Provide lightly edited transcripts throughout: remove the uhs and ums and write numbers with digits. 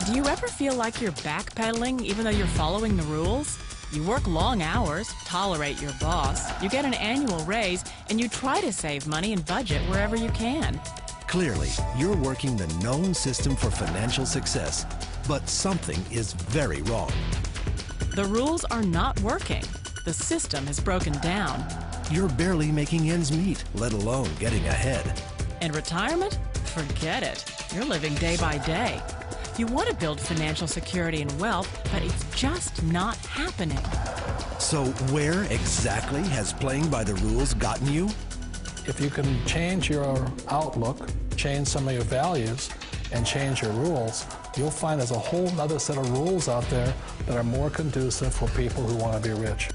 Do you ever feel like you're backpedaling even though you're following the rules? You work long hours, tolerate your boss, you get an annual raise, and you try to save money and budget wherever you can. Clearly, you're working the known system for financial success, but something is very wrong. The rules are not working. The system is broken down. You're barely making ends meet, let alone getting ahead. And retirement? Forget it. You're living day by day. You want to build financial security and wealth, but it's just not happening. So where exactly has playing by the rules gotten you? If you can change your outlook, change some of your values, and change your rules, you'll find there's a whole other set of rules out there that are more conducive for people who want to be rich.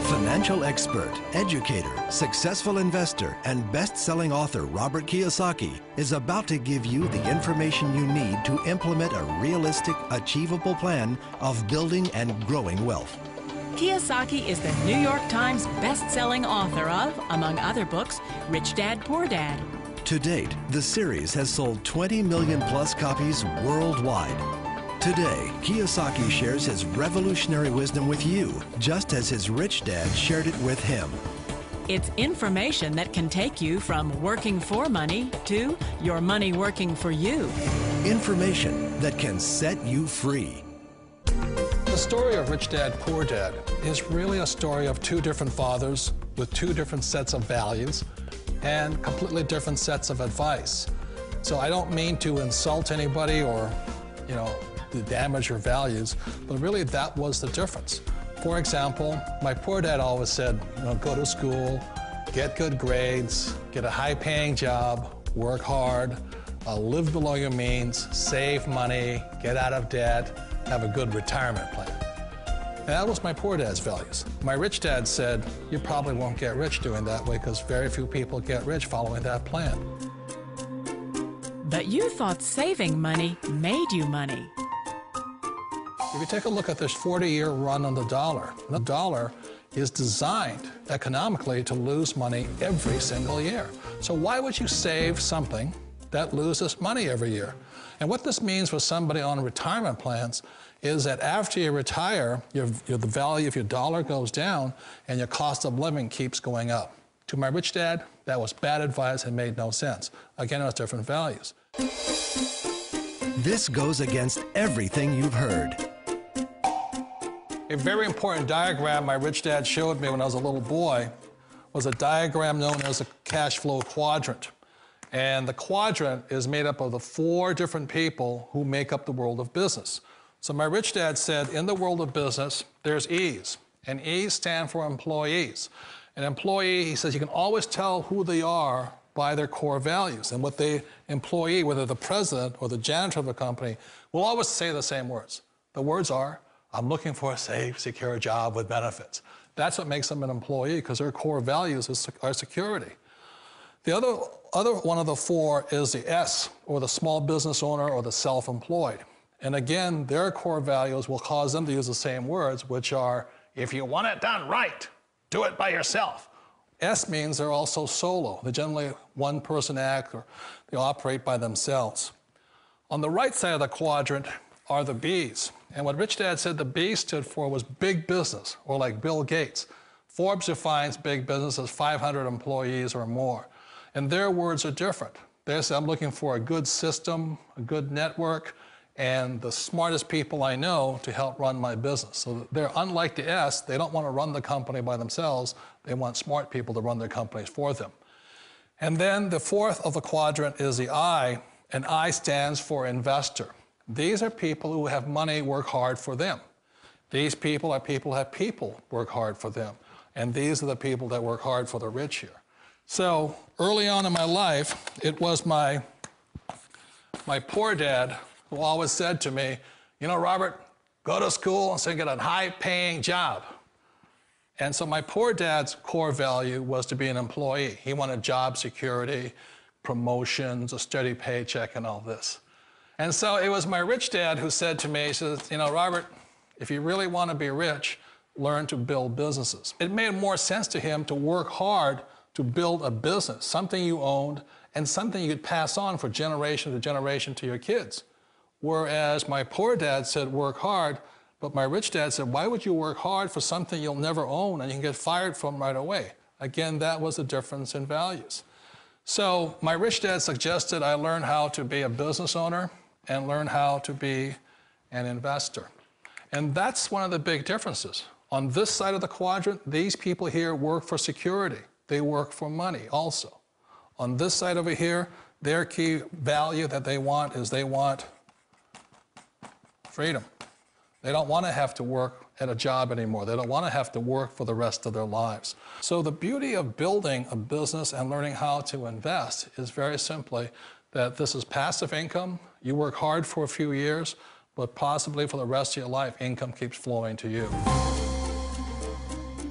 Financial expert, educator, successful investor, and best-selling author Robert Kiyosaki is about to give you the information you need to implement a realistic, achievable plan of building and growing wealth. Kiyosaki is the New York Times best-selling author of, among other books, Rich Dad, Poor Dad. To date, the series has sold 20 million plus copies worldwide. Today, Kiyosaki shares his revolutionary wisdom with you, just as his rich dad shared it with him. It's information that can take you from working for money to your money working for you. Information that can set you free. The story of Rich Dad, Poor Dad is really a story of two different fathers with two different sets of values and completely different sets of advice. So I don't mean to insult anybody or, to damage your values, but really that was the difference. For example, my poor dad always said, go to school, get good grades, get a high-paying job, work hard, live below your means, save money, get out of debt, have a good retirement plan. And that was my poor dad's values. My rich dad said, you probably won't get rich doing that way because very few people get rich following that plan. But you thought saving money made you money. If you take a look at this 40-year run on the dollar is designed economically to lose money every single year. So why would you save something that loses money every year? And what this means for somebody on retirement plans is that after you retire, the value of your dollar goes down and your cost of living keeps going up. To my rich dad, that was bad advice and made no sense. Again, it was different values. This goes against everything you've heard. A very important diagram my rich dad showed me when I was a little boy was a diagram known as a cash flow quadrant. And the quadrant is made up of the 4 different people who make up the world of business. So my rich dad said, in the world of business, there's E's, and E's stand for employees. An employee, he says, you can always tell who they are by their core values. And what the employee, whether the president or the janitor of the company, will always say the same words. The words are, I'm looking for a safe, secure job with benefits. That's what makes them an employee, because their core values are security. The other one of the 4 is the S, or the small business owner or the self-employed. And again, their core values will cause them to use the same words, which are, if you want it done right, do it by yourself. S means they're also solo. They're generally one-person act, or they operate by themselves. On the right side of the quadrant are the B's. And what Rich Dad said the B stood for was big business, or like Bill Gates. Forbes defines big business as 500 employees or more. And their words are different. They say, I'm looking for a good system, a good network, and the smartest people I know to help run my business. So they're unlike the S. They don't want to run the company by themselves. They want smart people to run their companies for them. And then the 4th of the quadrant is the I, and I stands for investor. These are people who have money work hard for them. These people are people who have people work hard for them. And these are the people that work hard for the rich here. So early on in my life, it was my poor dad who always said to me, Robert, go to school and so get a high-paying job. And so my poor dad's core value was to be an employee. He wanted job security, promotions, a steady paycheck, and all this. And so it was my rich dad who said to me, he says, Robert, if you really want to be rich, learn to build businesses. It made more sense to him to work hard to build a business, something you owned and something you could pass on for generation to generation to your kids. Whereas my poor dad said, work hard, but my rich dad said, why would you work hard for something you'll never own and you can get fired from right away? Again, that was the difference in values. So my rich dad suggested I learn how to be a business owner and learn how to be an investor. And that's one of the big differences. On this side of the quadrant, these people here work for security. They work for money also. On this side over here, their key value that they want is they want freedom. They don't want to have to work at a job anymore. They don't want to have to work for the rest of their lives. So the beauty of building a business and learning how to invest is very simply that this is passive income. You work hard for a few years, but possibly for the rest of your life, income keeps flowing to you.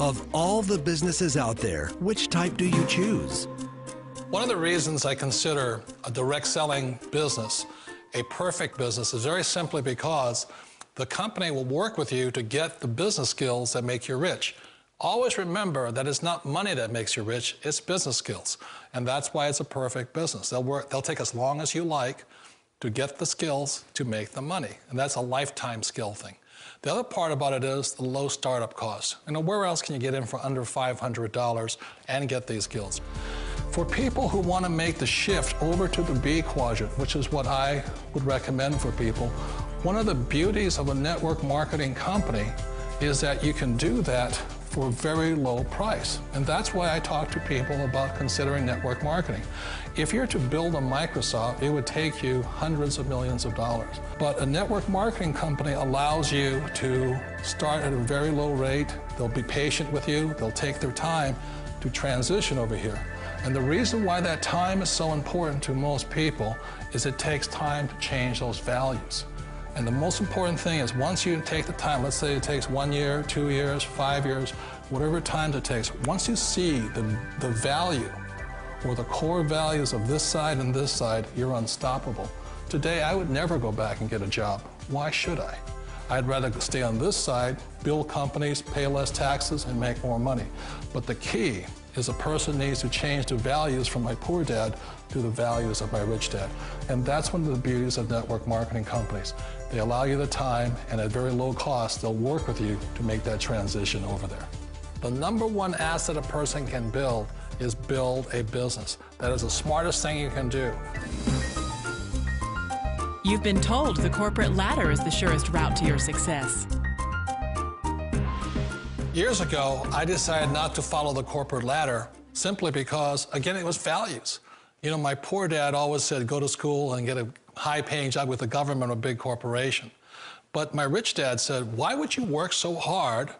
Of all the businesses out there, which type do you choose? One of the reasons I consider a direct selling business a perfect business is very simply because the company will work with you to get the business skills that make you rich. Always remember that it's not money that makes you rich, it's business skills. And that's why it's a perfect business. They'll take as long as you like to get the skills to make the money. And that's a lifetime skill thing. The other part about it is the low startup cost. Where else can you get in for under $500 and get these skills? For people who want to make the shift over to the B quadrant, which is what I would recommend for people, one of the beauties of a network marketing company is that you can do that for a very low price. And that's why I talk to people about considering network marketing. If you're to build a Microsoft, it would take you hundreds of millions of dollars. But a network marketing company allows you to start at a very low rate. They'll be patient with you. They'll take their time to transition over here. And the reason why that time is so important to most people is it takes time to change those values. And the most important thing is once you take the time, let's say it takes 1 year, 2 years, 5 years, whatever time it takes, once you see the value or the core values of this side and this side, you're unstoppable. Today, I would never go back and get a job. Why should I? I'd rather stay on this side, build companies, pay less taxes, and make more money. But the key is a person needs to change the values from my poor dad to the values of my rich dad. And that's one of the beauties of network marketing companies. They allow you the time, and at very low cost, they'll work with you to make that transition over there. The number one asset a person can build is build a business. That is the smartest thing you can do. You've been told the corporate ladder is the surest route to your success. Years ago, I decided not to follow the corporate ladder simply because, again, it was values. You know, my poor dad always said, go to school and get a high-paying job with the government or a big corporation. But my rich dad said, why would you work so hard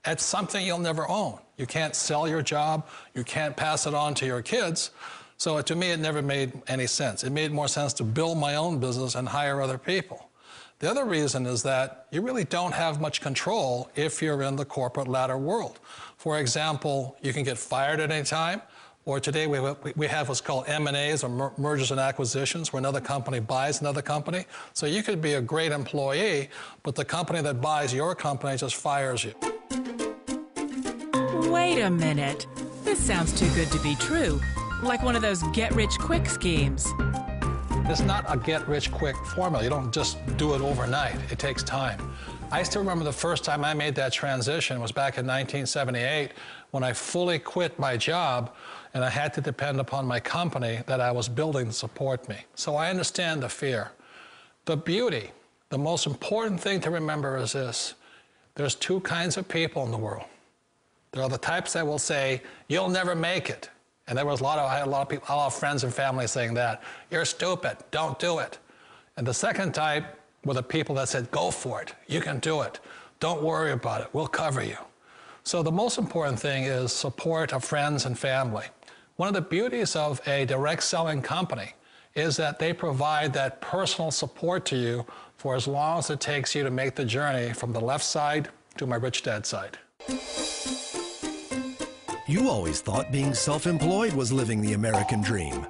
at something you'll never own? You can't sell your job. You can't pass it on to your kids. So to me, it never made any sense. It made more sense to build my own business and hire other people. The other reason is that you really don't have much control if you're in the corporate ladder world. For example, you can get fired at any time, or today we have what's called M&As, or mergers and acquisitions, where another company buys another company. So you could be a great employee, but the company that buys your company just fires you. Wait a minute. This sounds too good to be true. Like one of those get-rich-quick schemes. It's not a get-rich-quick formula. You don't just do it overnight. It takes time. I still remember the first time I made that transition was back in 1978 when I fully quit my job and I had to depend upon my company that I was building to support me. So I understand the fear. The beauty, the most important thing to remember is this. There's two kinds of people in the world. There are the types that will say, you'll never make it. And there was I had a lot of people, a lot of friends and family saying that. You're stupid, don't do it. And the second type were the people that said, go for it, you can do it. Don't worry about it, we'll cover you. So the most important thing is support of friends and family. One of the beauties of a direct selling company is that they provide that personal support to you for as long as it takes you to make the journey from the left side to my rich dad side. You always thought being self-employed was living the American dream.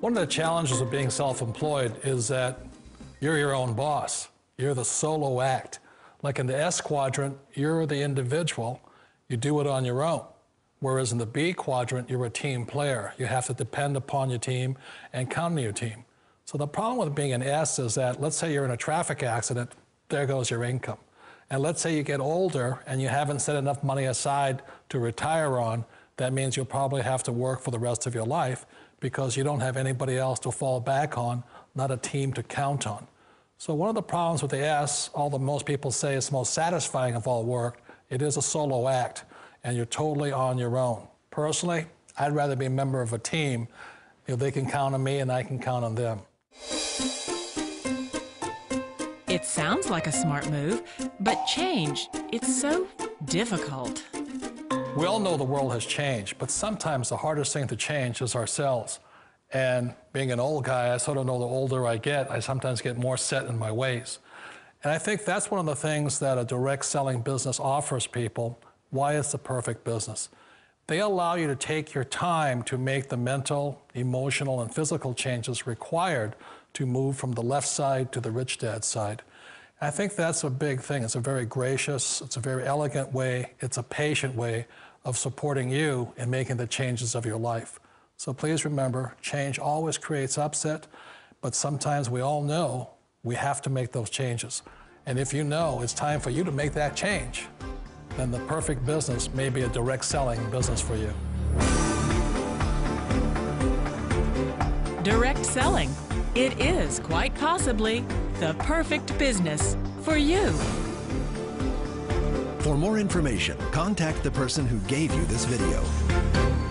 One of the challenges of being self-employed is that you're your own boss. You're the solo act. Like in the S quadrant, you're the individual. You do it on your own. Whereas in the B quadrant, you're a team player. You have to depend upon your team and count on your team. So the problem with being an S is that, let's say you're in a traffic accident, there goes your income. And let's say you get older and you haven't set enough money aside to retire on, that means you'll probably have to work for the rest of your life because you don't have anybody else to fall back on, not a team to count on. So one of the problems with the S, although most people say it's the most satisfying of all work, it is a solo act, and you're totally on your own. Personally, I'd rather be a member of a team if they can count on me and I can count on them. It sounds like a smart move, but change, it's so difficult. We all know the world has changed, but sometimes the hardest thing to change is ourselves. And being an old guy, I sort of know the older I get, I sometimes get more set in my ways. And I think that's one of the things that a direct selling business offers people, why it's the perfect business. They allow you to take your time to make the mental, emotional, and physical changes required to move from the left side to the rich dad side. I think that's a big thing. It's a very gracious, it's a very elegant way, it's a patient way of supporting you in making the changes of your life. So please remember, change always creates upset, but sometimes we all know we have to make those changes. And if you know it's time for you to make that change, then the perfect business may be a direct selling business for you. Direct selling. It is quite possibly the perfect business for you. For more information, contact the person who gave you this video.